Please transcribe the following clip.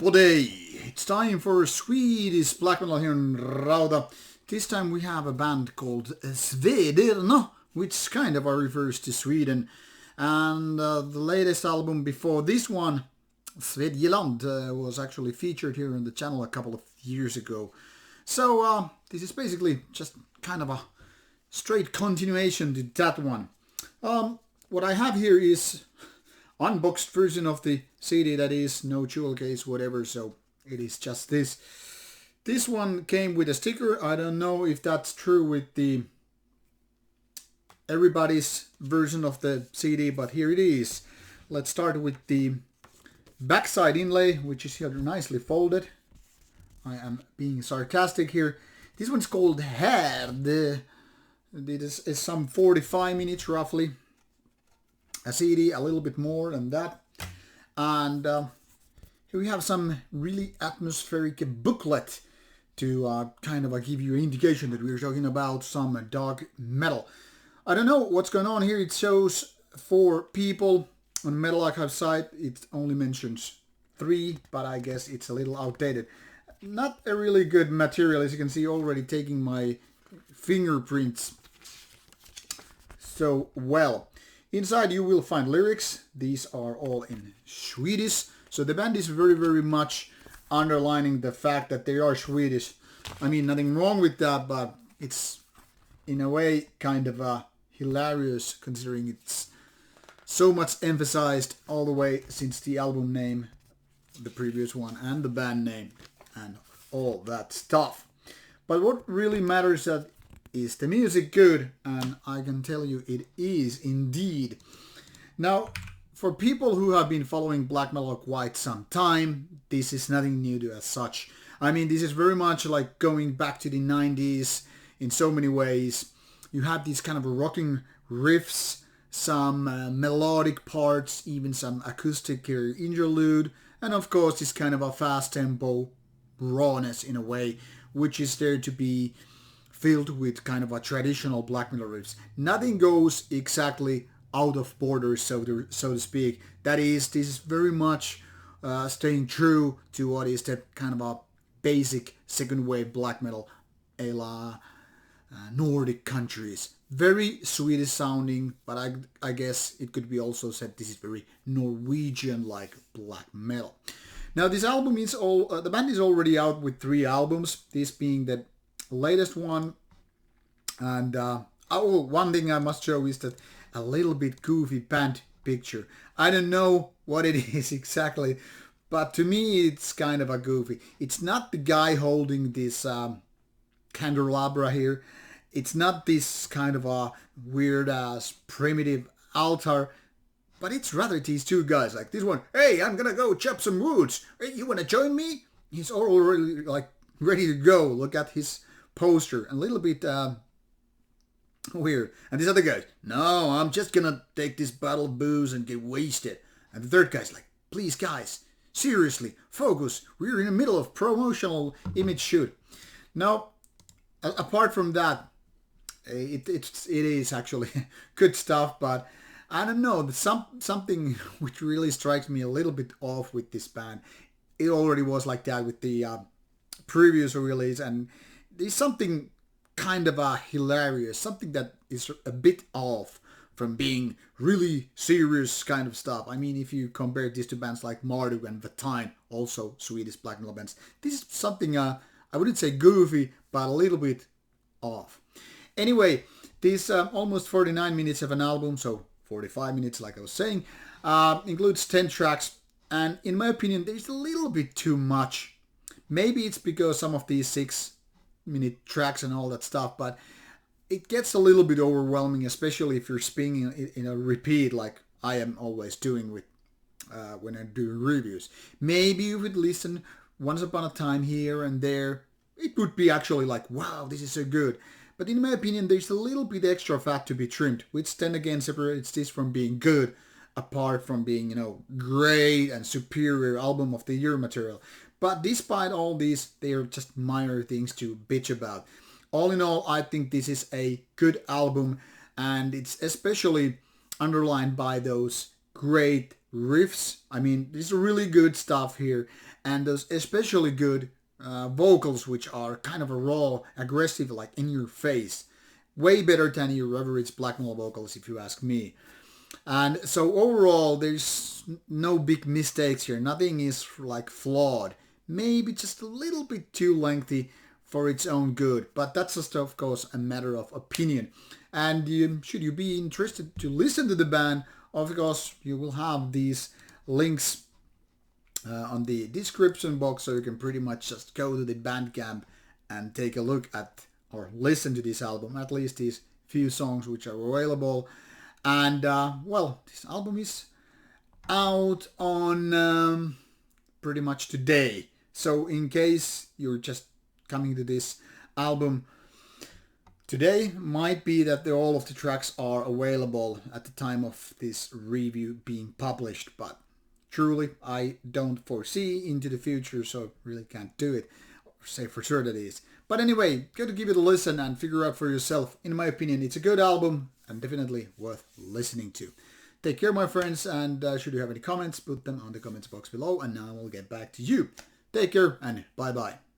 everybody! It's time for Swedish black metal here in Rauta. This time we have a band called Svederna, which kind of refers to Sweden. And the latest album before this one, Förtigen, was actually featured here on the channel a couple of years ago. So this is basically just kind of a straight continuation to that one. What I have here is unboxed version of the CD, that is no jewel case, whatever, so it is just this. This one came with a sticker. I don't know if that's true with the everybody's version of the CD, but here it is. Let's start with the backside inlay, which is here nicely folded. I am being sarcastic here. This one's called Härd. This is some 45 minutes roughly. A CD, a little bit more than that. And here we have some really atmospheric booklet to kind of give you an indication that we're talking about some dark metal. I don't know what's going on here. It shows 4 people. On Metal Archive site it only mentions 3, but I guess it's a little outdated. Not a really good material, as you can see, already taking my fingerprints so well. Inside you will find lyrics. These are all in Swedish. So the band is very much underlining the fact that they are Swedish. I mean, nothing wrong with that, but it's in a way kind of hilarious considering it's so much emphasized all the way since the album name, the previous one, and the band name and all that stuff. But what really matters is the music good, and I can tell you it is indeed. Now, for people who have been following black metal quite some time, this is nothing new to as such. I mean, this is very much like going back to the 90's in so many ways. You have these kind of rocking riffs, some melodic parts, even some acoustic interlude, and of course this kind of a fast tempo rawness in a way, which is there to be filled with kind of a traditional black metal riffs. Nothing goes exactly out of borders, so to speak. That is, this is very much staying true to what is that kind of a basic second wave black metal a la Nordic countries. Very Swedish sounding, but I guess it could be also said this is very Norwegian-like black metal. Now this album is the band is already out with 3 albums, this being the latest one. And one thing I must show is that a little bit goofy band picture. I don't know what it is exactly, but to me it's kind of a goofy. It's not the guy holding this candelabra here. It's not this kind of a weird ass primitive altar, but it's rather these 2 guys. Like this one, hey, I'm gonna go chop some woods. Hey, you wanna join me? He's already like ready to go. Look at his poster. A little bit weird. And this other guy, no, I'm just gonna take this bottle of booze and get wasted. And the third guy's like, please guys, seriously, focus. We're in the middle of promotional image shoot. Now, apart from that, it is actually good stuff, but I don't know, something which really strikes me a little bit off with this band. It already was like that with the previous release, and there's something kind of hilarious, something that is a bit off from being really serious kind of stuff. I mean, if you compare this to bands like Marduk and Vita, also Swedish black metal bands, this is something I wouldn't say goofy, but a little bit off. Anyway, this almost 49 minutes of an album, so 45 minutes like I was saying, includes 10 tracks, and in my opinion there's a little bit too much. Maybe it's because some of these 6-minute tracks and all that stuff, but it gets a little bit overwhelming, especially if you're spinning in a repeat like I am always doing with when I do reviews. Maybe you would listen once upon a time here and there. It would be actually like, wow, this is so good. But in my opinion, there's a little bit extra fat to be trimmed, which then again separates this from being good, apart from being, great and superior album of the year material. But despite all these, they are just minor things to bitch about. All in all, I think this is a good album, and it's especially underlined by those great riffs. I mean, there's really good stuff here, and there's especially good vocals, which are kind of a raw, aggressive, like in your face. Way better than your average black metal vocals, if you ask me. And so overall, there's no big mistakes here. Nothing is like flawed. Maybe just a little bit too lengthy for its own good. But that's just, of course, a matter of opinion. And should you be interested to listen to the band, of course, you will have these links on the description box, so you can pretty much just go to the Bandcamp and take a look at or listen to this album, at least these few songs which are available. And well, this album is out on pretty much today. So in case you're just coming to this album today, might be that all of the tracks are available at the time of this review being published. But truly, I don't foresee into the future, so really can't do it or say for sure that it is. But anyway, go to give it a listen and figure out for yourself. In my opinion, it's a good album and definitely worth listening to. Take care, my friends, and should you have any comments, put them on the comments box below, and now I will get back to you. Take care and bye-bye.